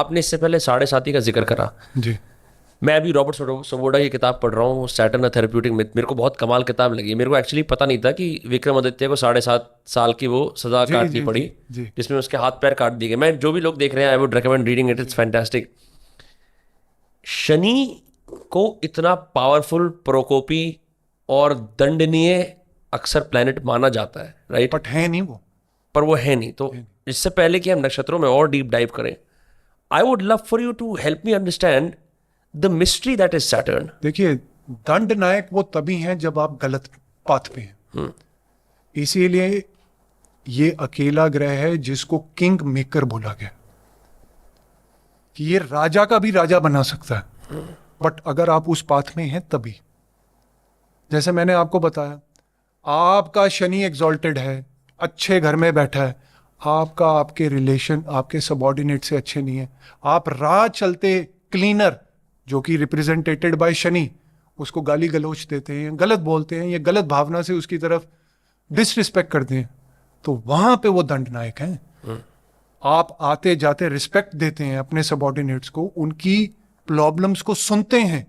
आपने इससे पहले साढ़े साथी का जिक्र करा जी। मैं अभी रॉबर्ट सोबोडा की किताब पढ़ रहा हूँ सैटर्न अ थेरेप्यूटिक मिथ मेरे को बहुत कमाल किताब लगी मेरे को एक्चुअली पता नहीं था कि विक्रमादित्य को 7.5 साल की वो सजा जी काटनी जी पड़ी जी जी। जिसमें उसके हाथ पैर काट दिए गए मैं जो भी लोग देख रहे हैं I would recommend reading it it's fantastic Shani को इतना पावरफुल प्रकोपी और दंडनीय अक्सर प्लैनेट माना जाता है राइट बट है नहीं वो। पर वो है नहीं तो इससे पहले कि हम नक्षत्रों में और डीप डाइव करें I would love for you to help me understand the mystery that is Saturn देखिए, दंड नायक वो तभी हैं जब आप गलत पाथ पे हैं। इसीलिए ये अकेला ग्रह है जिसको किंग मेकर बोला गया कि ये राजा का भी राजा बना सकता है, बट अगर आप उस पाथ में हैं तभी। जैसे मैंने आपको बताया, आपका शनि एग्जॉल्टेड है, अच्छे घर में बैठा है, आपके रिलेशन आपके सबॉर्डिनेट से अच्छे नहीं है, आप राह चलते क्लीनर जो कि रिप्रेजेंटेटेड बाय शनि उसको गाली गलौच देते हैं, गलत बोलते हैं, या गलत भावना से उसकी तरफ डिसरिस्पेक्ट करते हैं, तो वहां पे वो दंड नायक हैं। आप आते जाते रिस्पेक्ट देते हैं अपने सबॉर्डिनेट्स को, उनकी प्रॉब्लम्स को सुनते हैं।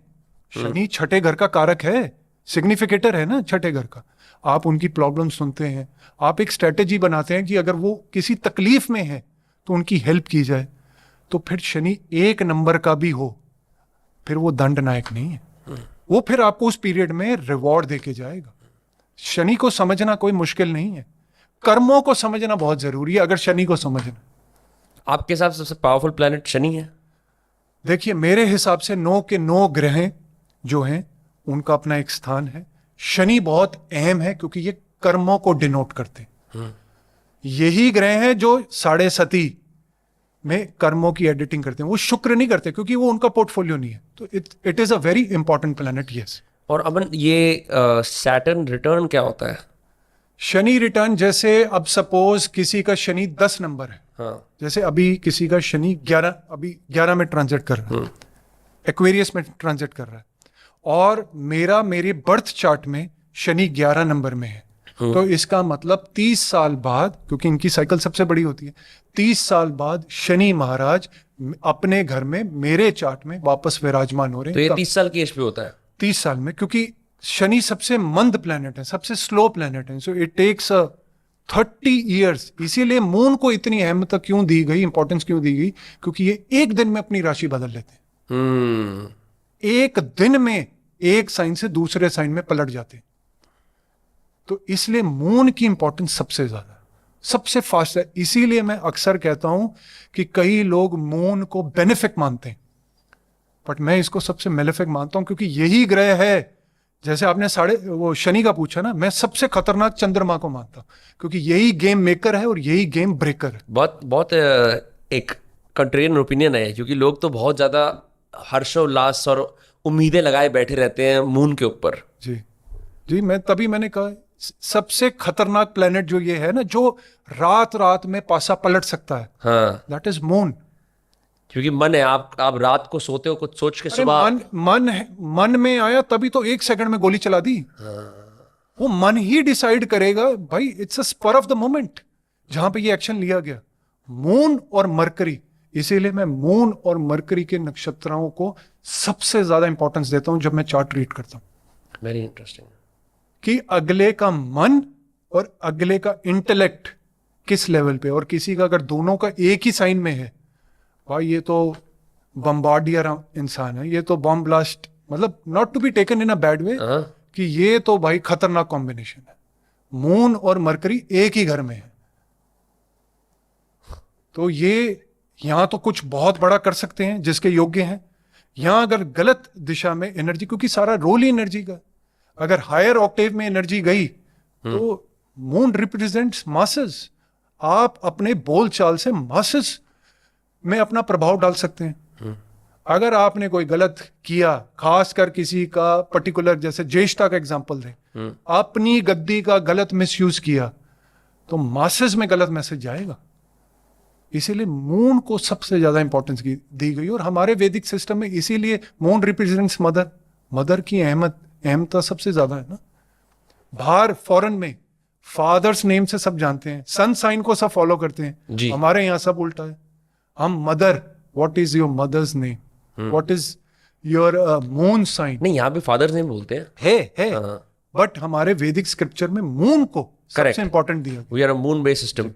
शनि छठे घर का कारक है, सिग्निफिकेटर है ना छठे घर का। आप उनकी प्रॉब्लम सुनते हैं, आप एक स्ट्रेटेजी बनाते हैं कि अगर वो किसी तकलीफ में है तो उनकी हेल्प की जाए। तो फिर शनि एक नंबर का भी हो, फिर वो दंड नायक नहीं है, वो फिर आपको उस पीरियड में रिवॉर्ड देके जाएगा। शनि को समझना कोई मुश्किल नहीं है, कर्मों को समझना बहुत जरूरी है अगर शनि को समझना। आपके हिसाब से सबसे पावरफुल प्लैनेट शनि है? देखिए, मेरे हिसाब से 9 के 9 ग्रह जो हैं उनका अपना एक स्थान है। शनि बहुत अहम है क्योंकि ये कर्मों को डिनोट करते हैं। यही ग्रह हैं जो साढ़े सती में कर्मों की एडिटिंग करते हैं। वो शुक्र नहीं करते क्योंकि वो उनका पोर्टफोलियो नहीं है। तो it is a very important planet. Yes. और अमन, ये सैटर्न रिटर्न क्या होता है? शनि रिटर्न, जैसे अब सपोज किसी का शनि 10 नंबर है, हाँ। जैसे अभी किसी का शनि 11 में ट्रांजिट कर रहा है, एक्वेरियस में ट्रांजिट कर रहा है, और मेरे बर्थ चार्ट में शनि 11 नंबर में है, तो इसका मतलब 30 साल बाद, क्योंकि इनकी साइकिल सबसे बड़ी होती है, 30 साल बाद शनि महाराज अपने घर में मेरे चार्ट में वापस विराजमान हो रहे हैं। तो ये 30 साल की एज पे होता है? 30 साल में, क्योंकि शनि सबसे मंद प्लेनेट है, सबसे स्लो प्लेनेट है, सो इट टेक्स 30 ईयर्स। इसीलिए मून को इतनी अहमियत क्यों दी गई, इंपॉर्टेंस क्यों दी गई, क्योंकि ये एक दिन में अपनी राशि बदल लेते हैं। एक दिन में एक साइन से दूसरे साइन में पलट जाते हैं। तो इसलिए मून की इंपॉर्टेंस सबसे ज्यादा, सबसे फास्ट है। इसीलिए मैं अक्सर कहता हूं कि कई लोग मून को बेनिफिक मानते हैं, बट मैं इसको सबसे मेलेफिक मानता हूं, क्योंकि यही ग्रह है। जैसे आपने वो शनि का पूछा ना, मैं सबसे खतरनाक चंद्रमा को मानता हूं, क्योंकि यही गेम मेकर है और यही गेम ब्रेकर है। बहुत एक कंट्रेरियन ओपिनियन है, क्योंकि लोग तो बहुत ज्यादा हर्षोल्लास और उम्मीदें लगाए बैठे रहते हैं मून के ऊपर। जी जी, मैंने कहा सबसे खतरनाक प्लेनेट जो ये है ना, जो रात रात में पासा पलट सकता है, हाँ, दैट इज मून। क्योंकि मन है, आप रात को सोते हो कुछ सोच के, सुबह मन में आया तभी तो 1 सेकंड में गोली चला दी। वो मन ही डिसाइड करेगा भाई, it's a spur of the moment जहां पे ये एक्शन लिया गया। मून और मरकरी, इसीलिए मैं मून और मरकरी के नक्षत्रों को सबसे ज्यादा इंपॉर्टेंस देता हूं जब मैं चार्ट रीड करता हूं। Very interesting. कि अगले का मन और अगले का इंटेलेक्ट किस लेवल पे, और किसी का अगर दोनों का एक ही साइन में है, भाई ये तो बम्बार्डियर इंसान है, ये तो बॉम्ब ब्लास्ट, मतलब not to be taken in a bad way, कि ये तो भाई खतरनाक कॉम्बिनेशन है। मून और मरकरी एक ही घर में है, तो ये यहां तो कुछ बहुत बड़ा कर सकते हैं जिसके योग्य हैं। यहां अगर गलत दिशा में एनर्जी, क्योंकि सारा रोल ही एनर्जी का, अगर हायर ऑक्टेव में एनर्जी गई तो मून रिप्रेजेंट्स मासेस। आप अपने बोलचाल से मासेस में अपना प्रभाव डाल सकते हैं। अगर आपने कोई गलत किया, खासकर किसी का पर्टिकुलर, जैसे ज्येष्ठा का एग्जांपल दें, अपनी गद्दी का गलत मिसयूज किया, तो मासेस में गलत मैसेज जाएगा। इसीलिए मून को सबसे ज्यादा इंपॉर्टेंस दी गई, और हमारे वैदिक सिस्टम में इसीलिए मून रिप्रेजेंट्स मदर की अहमता सबसे ज्यादा है ना। बाहर फॉरेन में फादर्स नेम से सब जानते हैं, सन साइन को सब फॉलो करते हैं, हमारे यहाँ सब उल्टा है। हम mother what is your mother's name, what is your moon sign, नहीं, यहाँ पे फादर्स नेम बोलते हैं। है हाँ। बट हमारे वैदिक स्क्रिप्चर में मून को Correct. सबसे इंपॉर्टेंट दिया गया। We are a moon based system.